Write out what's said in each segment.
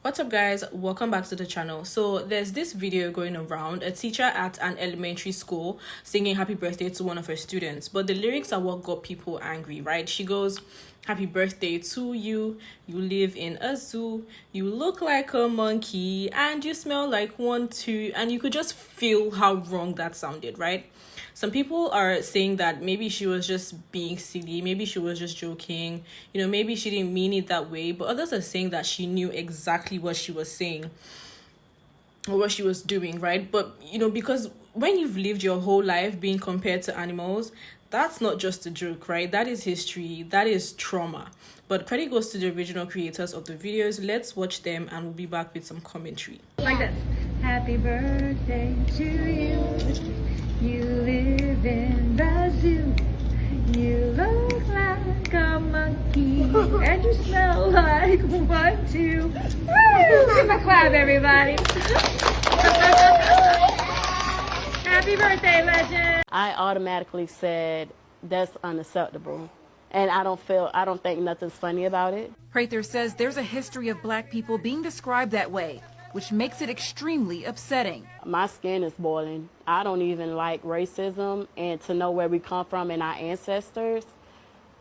What's up guys, welcome back to the channel. So there's this video going around, a teacher at an elementary school singing happy birthday to one of her students, but the lyrics are what got people angry, right? She goes, happy birthday to you, you live in a zoo, you look like a monkey and you smell like one too, and you could just feel how wrong that sounded, right? Some people are saying that maybe she was just being silly, maybe she was just joking, maybe she didn't mean it that way, but others are saying that she knew exactly what she was saying or what she was doing, right? But, because when you've lived your whole life being compared to animals, that's not just a joke, right? That is history, that is trauma. But credit goes to the original creators of the videos. Let's watch them and we'll be back with some commentary. Like this. Happy birthday to you. You live in the zoo. You look like a monkey and you smell like one too. Woo! Give a clap, everybody. Happy birthday, legend. I automatically said that's unacceptable. And I don't think nothing's funny about it. Prather says there's a history of black people being described that way, which makes it extremely upsetting. My skin is boiling. I don't even like racism, and to know where we come from and our ancestors,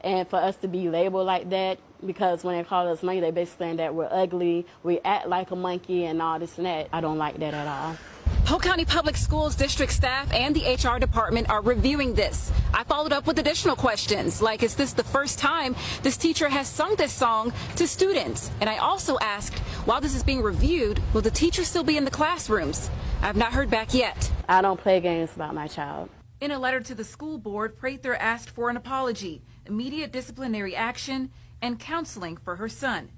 and for us to be labeled like that, because when they call us monkey, they basically saying that we're ugly, we act like a monkey and all this and that. I don't like that at all. Polk County Public Schools district staff and the HR department are reviewing this. I followed up with additional questions, like is this the first time this teacher has sung this song to students? And I also asked, while this is being reviewed, will the teacher still be in the classrooms? I have not heard back yet. I don't play games about my child. In a letter to the school board, Prather asked for an apology, immediate disciplinary action, and counseling for her son.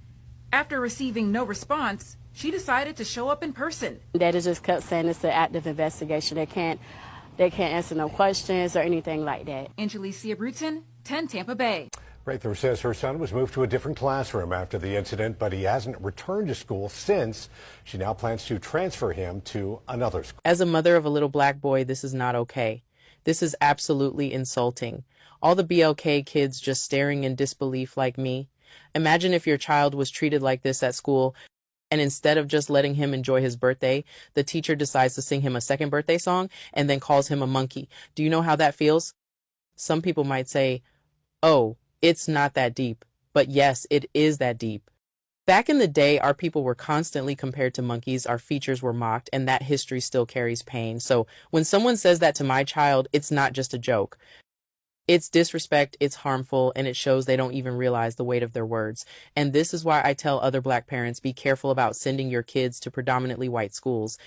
After receiving no response, she decided to show up in person. They just kept saying it's an active investigation. They can't answer no questions or anything like that. Angelicia Bruton, 10 Tampa Bay. Prather says her son was moved to a different classroom after the incident, but he hasn't returned to school since. She now plans to transfer him to another school. As a mother of a little black boy, this is not okay. This is absolutely insulting. All the BLK kids just staring in disbelief like me. Imagine if your child was treated like this at school, and instead of just letting him enjoy his birthday, the teacher decides to sing him a second birthday song and then calls him a monkey. Do you know how that feels? Some people might say, oh, it's not that deep. But yes, it is that deep. Back in the day, our people were constantly compared to monkeys, our features were mocked, and that history still carries pain. So when someone says that to my child, it's not just a joke. It's disrespect, it's harmful, and it shows they don't even realize the weight of their words. And this is why I tell other black parents, be careful about sending your kids to predominantly white schools.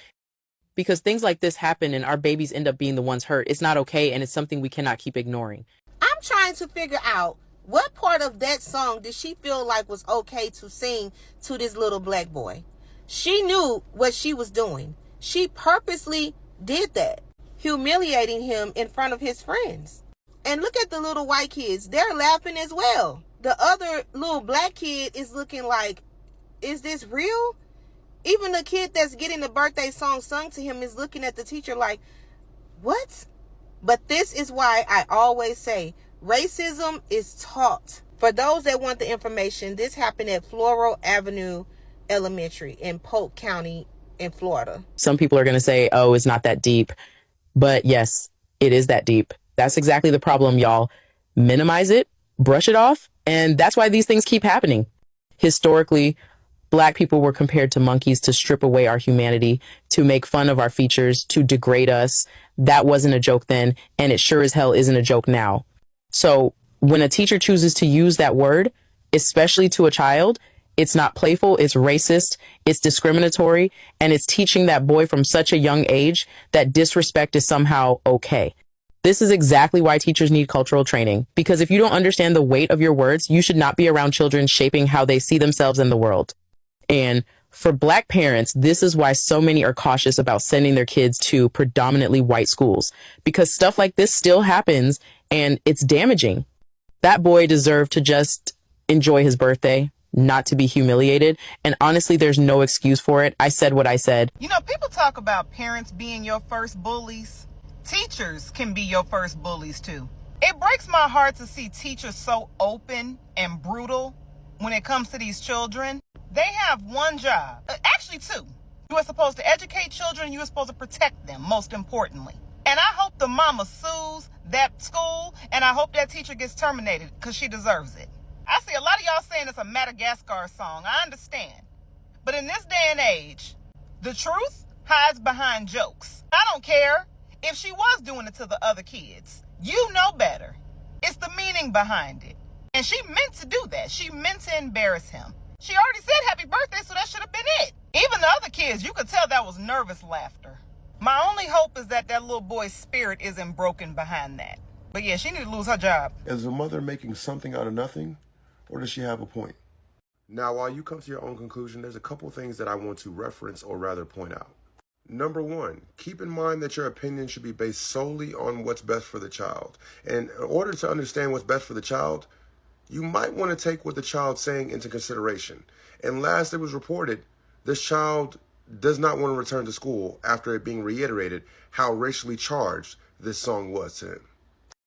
Because things like this happen and our babies end up being the ones hurt. It's not okay, and it's something we cannot keep ignoring. I'm trying to figure out what part of that song did she feel like was okay to sing to this little black boy. She knew what she was doing. She purposely did that, humiliating him in front of his friends. And look at the little white kids. They're laughing as well. The other little black kid is looking like, is this real? Even the kid that's getting the birthday song sung to him is looking at the teacher like, what? But this is why I always say racism is taught. For those that want the information, this happened at Floral Avenue Elementary in Polk County in Florida. Some people are going to say, oh, it's not that deep. But yes, it is that deep. That's exactly the problem, y'all. Minimize it, brush it off, and that's why these things keep happening. Historically, black people were compared to monkeys to strip away our humanity, to make fun of our features, to degrade us. That wasn't a joke then, and it sure as hell isn't a joke now. So when a teacher chooses to use that word, especially to a child, it's not playful, it's racist, it's discriminatory, and it's teaching that boy from such a young age that disrespect is somehow okay. This is exactly why teachers need cultural training, because if you don't understand the weight of your words, you should not be around children shaping how they see themselves in the world. And for black parents, this is why so many are cautious about sending their kids to predominantly white schools, because stuff like this still happens and it's damaging. That boy deserved to just enjoy his birthday, not to be humiliated. And honestly, there's no excuse for it. I said what I said. People talk about parents being your first bullies. Teachers can be your first bullies too. It breaks my heart to see teachers so open and brutal when it comes to these children. They have one job, actually two. You are supposed to educate children, you are supposed to protect them, most importantly. And I hope the mama sues that school, and I hope that teacher gets terminated because she deserves it. I see a lot of y'all saying it's a Madagascar song. I understand. But in this day and age, the truth hides behind jokes. I don't care if she was doing it to the other kids. You know better. It's the meaning behind it. And she meant to do that. She meant to embarrass him. She already said happy birthday, so that should have been it. Even the other kids, you could tell that was nervous laughter. My only hope is that that little boy's spirit isn't broken behind that. But yeah, she need to lose her job. Is the mother making something out of nothing, or does she have a point? Now, while you come to your own conclusion, there's a couple things that I want to reference or rather point out. Number one, keep in mind that your opinion should be based solely on what's best for the child. And in order to understand what's best for the child, you might want to take what the child's saying into consideration. And last it was reported, this child does not want to return to school after it being reiterated how racially charged this song was to him.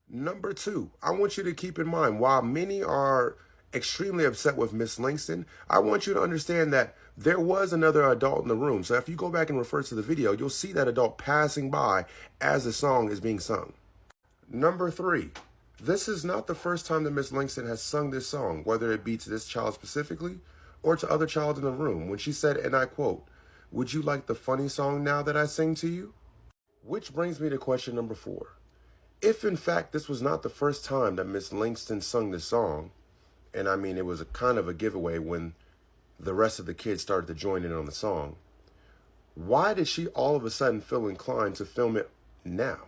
Number two, I want you to keep in mind, while many are extremely upset with Miss Langston, I want you to understand that there was another adult in the room. So if you go back and refer to the video, you'll see that adult passing by as the song is being sung. Number three, this is not the first time that Miss Langston has sung this song, whether it be to this child specifically or to other child in the room, when she said, and I quote, "Would you like the funny song now that I sing to you?" Which brings me to question number four. If in fact this was not the first time that Miss Langston sung this song, and I mean it was a kind of a giveaway when the rest of the kids started to join in on the song, why did she all of a sudden feel inclined to film it now?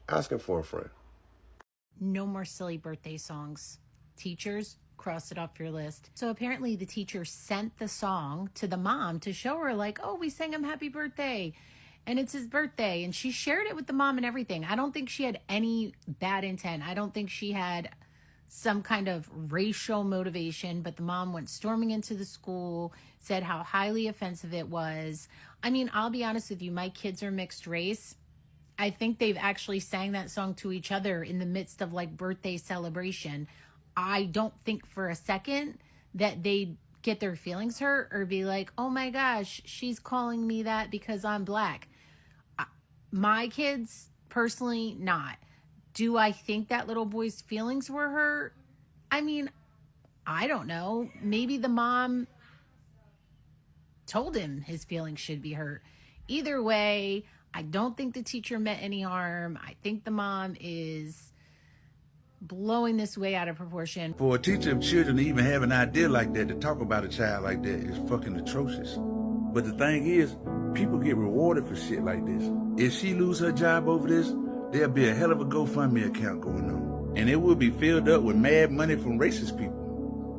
Asking for a friend. No more silly birthday songs. Teachers, cross it off your list. So apparently the teacher sent the song to the mom to show her, like, oh, we sang him happy birthday and it's his birthday. And she shared it with the mom and everything. I don't think she had any bad intent. I don't think she had some kind of racial motivation, but the mom went storming into the school, said how highly offensive it was. I mean, I'll be honest with you, my kids are mixed race. I think they've actually sang that song to each other in the midst of like birthday celebration. I don't think for a second that they'd get their feelings hurt or be like, oh my gosh, she's calling me that because I'm black. My kids, personally, not. Do I think that little boy's feelings were hurt? I mean, I don't know. Maybe the mom told him his feelings should be hurt. Either way, I don't think the teacher meant any harm. I think the mom is blowing this way out of proportion. For a teacher of children to even have an idea like that, to talk about a child like that, is fucking atrocious. But the thing is, people get rewarded for shit like this. If she lose her job over this, there'll be a hell of a GoFundMe account going on. And it will be filled up with mad money from racist people.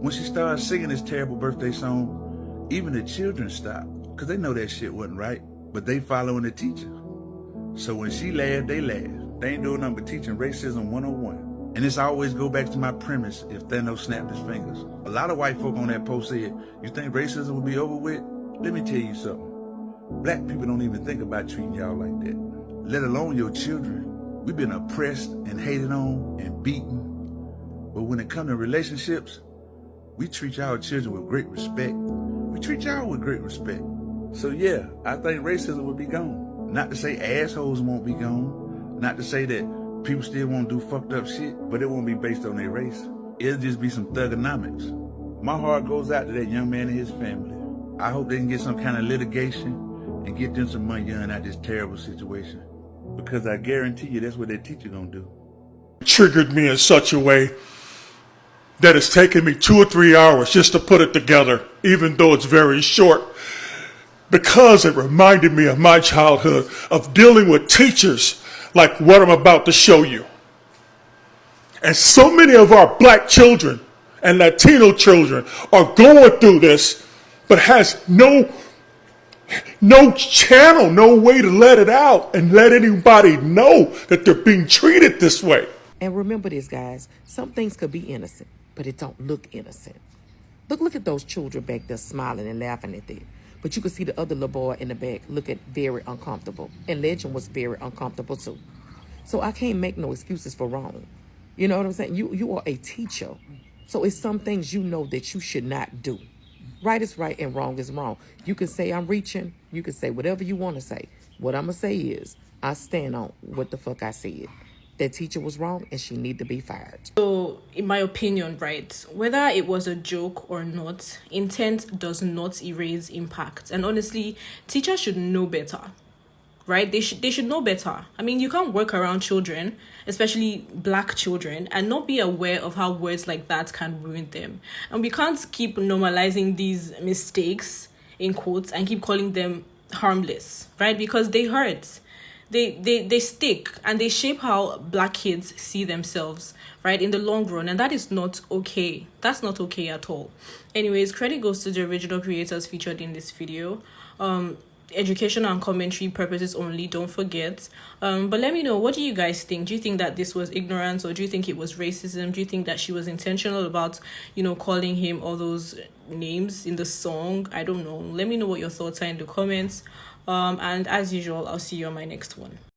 When she started singing this terrible birthday song, even the children stopped, because they know that shit wasn't right, but they following the teacher. So when she laughed, they laughed. They ain't doing nothing but teaching racism 101. And this always go back to my premise, if Thanos snapped his fingers. A lot of white folk on that post said, you think racism will be over with? Let me tell you something. Black people don't even think about treating y'all like that, let alone your children. We've been oppressed and hated on and beaten. But when it comes to relationships, we treat our children with great respect. We treat y'all with great respect. So yeah, I think racism will be gone. Not to say assholes won't be gone. Not to say that people still won't do fucked up shit, but it won't be based on their race. It'll just be some thugonomics. My heart goes out to that young man and his family. I hope they can get some kind of litigation and get them some money out of this terrible situation. Because I guarantee you that's what their teacher gonna do. Triggered me in such a way that it's taken me 2 or 3 hours just to put it together, even though it's very short, because it reminded me of my childhood, of dealing with teachers like what I'm about to show you. And so many of our black children and Latino children are going through this, but has no channel, no way to let it out and let anybody know that they're being treated this way. And remember this, guys, some things could be innocent, but it don't look innocent. Look at those children back there smiling and laughing at that. But you can see the other little boy in the back looking very uncomfortable. And Legend was very uncomfortable too. So I can't make no excuses for wrong. You know what I'm saying? You are a teacher. So it's some things you know that you should not do. Right is right and wrong is wrong. You can say I'm reaching. You can say whatever you want to say. What I'm going to say is I stand on what the fuck I said. That teacher was wrong and she need to be fired. So, in my opinion, right, whether it was a joke or not, intent does not erase impact. And honestly, teachers should know better, right? They should know better. I mean, you can't work around children, especially black children, and not be aware of how words like that can ruin them. And we can't keep normalizing these mistakes, in quotes, and keep calling them harmless, right? Because they hurt. They stick and they shape how black kids see themselves, right, in the long run, and that is not okay. That's not okay at all. Anyways, credit goes to the original creators featured in this video. Education and commentary purposes only, don't forget. But let me know, what do you guys think? Do you think that this was ignorance, or do you think it was racism? Do you think that she was intentional about, calling him all those names in the song? I don't know. Let me know what your thoughts are in the comments. And as usual, I'll see you on my next one.